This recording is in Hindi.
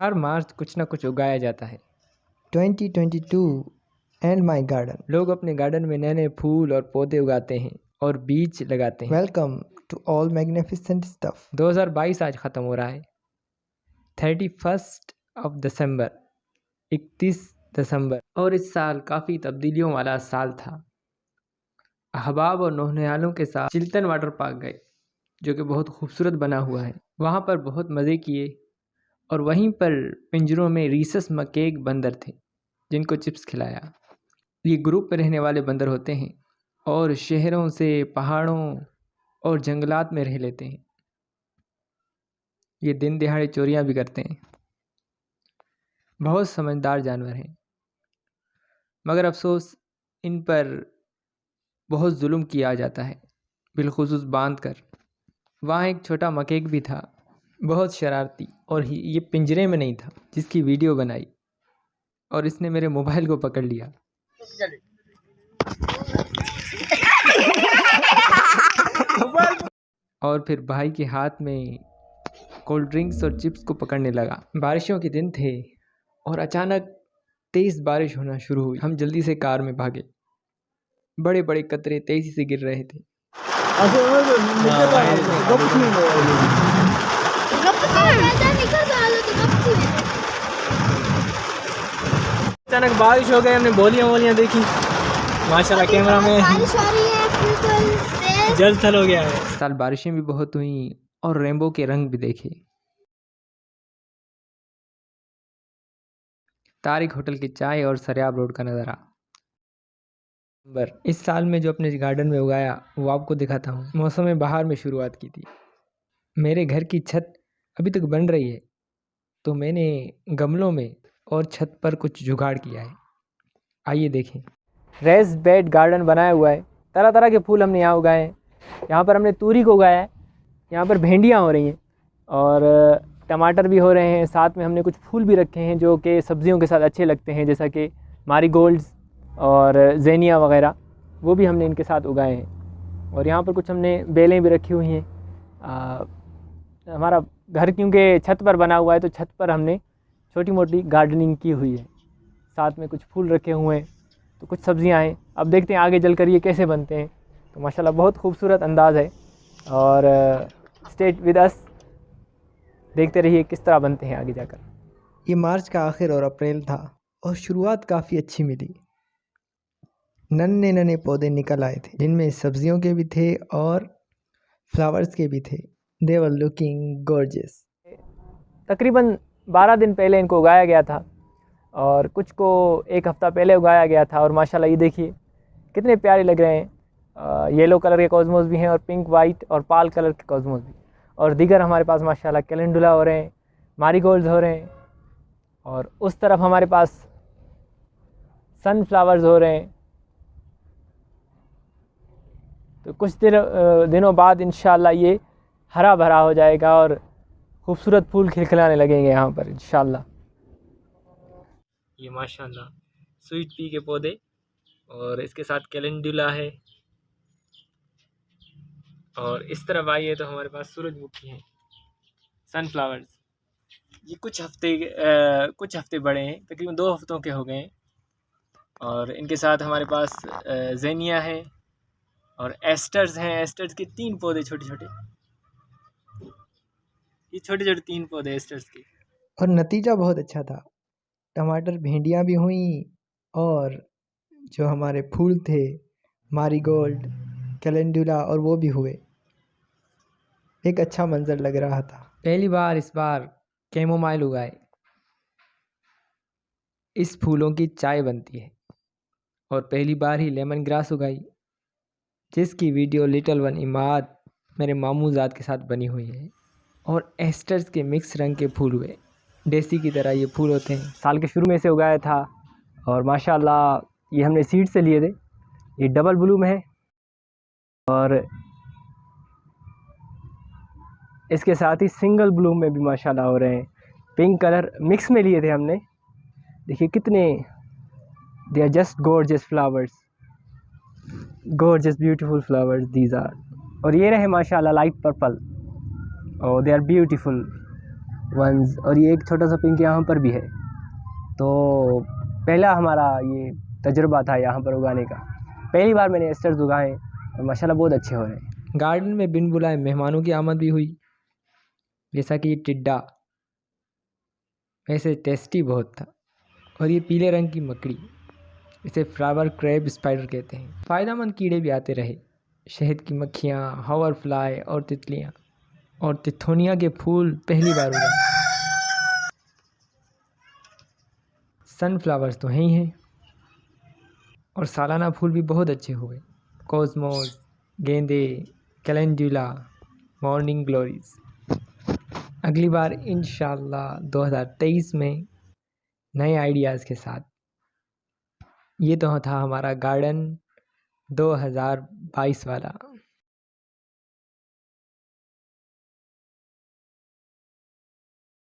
हर मार्च कुछ ना कुछ उगाया जाता है। 2022 एंड माई गार्डन। लोग अपने गार्डन में नए नए फूल और पौधे उगाते हैं और बीज लगाते हैं। Welcome to all magnificent stuff. 2022 आज ख़त्म हो रहा है। 31 दिसंबर, 31 दिसंबर, और इस साल काफ़ी तब्दीलियों वाला साल था। अहबाब और नौनिहालों के साथ चिल्तन वाटर पार्क गए, जो कि बहुत खूबसूरत बना हुआ है। वहाँ पर बहुत मज़े किए और वहीं पर पिंजरों में रीसस मकेक बंदर थे जिनको चिप्स खिलाया। ये ग्रुप में रहने वाले बंदर होते हैं और शहरों से पहाड़ों और जंगलात में रह लेते हैं। ये दिन दिहाड़े चोरियां भी करते हैं। बहुत समझदार जानवर हैं, मगर अफसोस इन पर बहुत जुल्म किया जाता है, बिलखुसूस बांध कर। वहाँ एक छोटा मकेक भी था, बहुत शरारती, और ये पिंजरे में नहीं था, जिसकी वीडियो बनाई और इसने मेरे मोबाइल को पकड़ लिया। और फिर भाई के हाथ में कोल्ड ड्रिंक्स और चिप्स को पकड़ने लगा। बारिशों के दिन थे और अचानक तेज़ बारिश होना शुरू हुई। हम जल्दी से कार में भागे। बड़े बड़े कतरे तेजी से गिर रहे थे। अचानक बारिश हो गई, हमने बोलियां देखी। माशाल्लाह कैमरा में बारिश हो रही है, बिल्कुल जल थल हो गया है। इस साल बारिशें भी बहुत हुई और रेनबो के रंग भी देखे। तारिक होटल की चाय और सरियाब रोड का नज़ारा। इस साल में जो अपने गार्डन में उगाया वो आपको दिखाता हूँ। मौसम बहार में शुरुआत की थी। मेरे घर की छत अभी तक बन रही है, तो मैंने गमलों में और छत पर कुछ जुगाड़ किया है। आइए देखें। रेस बेड गार्डन बनाया हुआ है। तरह तरह के फूल हमने यहाँ उगाए हैं। यहाँ पर हमने तूरी को उगाया है। यहाँ पर भिंडियाँ हो रही हैं और टमाटर भी हो रहे हैं। साथ में हमने कुछ फूल भी रखे हैं जो कि सब्जियों के साथ अच्छे लगते हैं, जैसा कि मारीगोल्ड्स और ज़ेनिया वगैरह, वो भी हमने इनके साथ उगाए हैं। और यहाँ पर कुछ हमने बेलें भी रखी हुई हैं। हमारा घर क्योंकि छत पर बना हुआ है, तो छत पर हमने छोटी मोटी गार्डनिंग की हुई है। साथ में कुछ फूल रखे हुए हैं, तो कुछ सब्जियां हैं। अब देखते हैं आगे चलकर ये कैसे बनते हैं। तो माशाल्लाह बहुत खूबसूरत अंदाज़ है। और स्टेट विद अस, देखते रहिए किस तरह बनते हैं आगे जाकर। ये मार्च का आखिर और अप्रैल था और शुरुआत काफ़ी अच्छी मिली। नन्हे नन्हे पौधे निकल आए थे, जिनमें सब्जियों के भी थे और फ्लावर्स के भी थे। दे वर लुकिंग गॉर्जियस। तकरीबन 12 दिन पहले इनको उगाया गया था और कुछ को एक हफ़्ता पहले उगाया गया था। और माशाल्लाह ये देखिए कितने प्यारे लग रहे हैं। येलो कलर के कॉस्मोस भी हैं और पिंक वाइट और पाल कलर के कॉस्मोस भी। और दीगर हमारे पास माशाल्लाह कैलेंडुला हो रहे हैं, मारीगोल्ड्स हो रहे हैं, और उस तरफ हमारे पास सनफ्लावर्स हो रहे हैं। तो कुछ दिनों बाद इंशाल्लाह ये हरा भरा हो जाएगा और खूबसूरत फूल खिलखिलाने लगेंगे यहाँ पर इंशाल्लाह। ये माशाल्लाह स्वीट पी के पौधे, और इसके साथ कैलेंडुला है। और इस तरफ आइए तो हमारे पास सूरजमुखी हैं, सनफ्लावर्स। ये कुछ हफ्ते बड़े हैं, तकरीबन 2 हफ्तों के हो गए हैं। और इनके साथ हमारे पास ज़ेनिया है और एस्टर्स हैं। एस्टर्स के 3 पौधे छोटे छोटे, ये छोटे छोटे 3 पौधे एस्टर्स के। और नतीजा बहुत अच्छा था। टमाटर भिंडियाँ भी हुई और जो हमारे फूल थे मारीगोल्ड, कैलेंडुला, और वो भी हुए। एक अच्छा मंजर लग रहा था। पहली बार इस बार कैमोमाइल उगाए। इस फूलों की चाय बनती है। और पहली बार ही लेमन ग्रास उगाई, जिसकी वीडियो लिटिल वन इमाद मेरे मामूजाद के साथ बनी हुई है। और एस्टर्स के मिक्स रंग के फूल हुए, देसी की तरह ये फूल होते हैं। साल के शुरू में से उगाया था और माशाल्लाह ये हमने सीड से लिए थे। ये डबल ब्लूम है और इसके साथ ही सिंगल ब्लूम में भी माशाल्लाह हो रहे हैं। पिंक कलर मिक्स में लिए थे हमने। देखिए कितने, they are just gorgeous flowers, gorgeous beautiful flowers these are. और ये रहे माशाल्लाह लाइट पर्पल, और दे आर ब्यूटीफुल। वंस, और ये एक छोटा सा पिंक यहाँ पर भी है। तो पहला हमारा ये तजुर्बा था यहाँ पर उगाने का। पहली बार मैंने एस्टर्स उगाए और माशाल्लाह बहुत अच्छे हो रहे हैं। गार्डन में बिन बुलाए मेहमानों की आमद भी हुई, जैसा कि ये टिड्डा, वैसे टेस्टी बहुत था। और ये पीले रंग की मकड़ी, इसे फ्लावर क्रैब स्पाइडर कहते हैं। फ़ायदेमंद कीड़े भी आते रहे, शहद की मक्खियाँ, हावर फ्लाई और तितलियाँ। और तिथोनिया के फूल पहली बार उगाए। सनफ्लावर्स तो हैं ही हैं, और सालाना फूल भी बहुत अच्छे हुए। कॉस्मोस, गेंदे, कैलेंडुला, मॉर्निंग ग्लोरीज। अगली बार इंशाल्लाह 2023 में नए आइडियाज़ के साथ। ये तो था हमारा गार्डन 2022 वाला।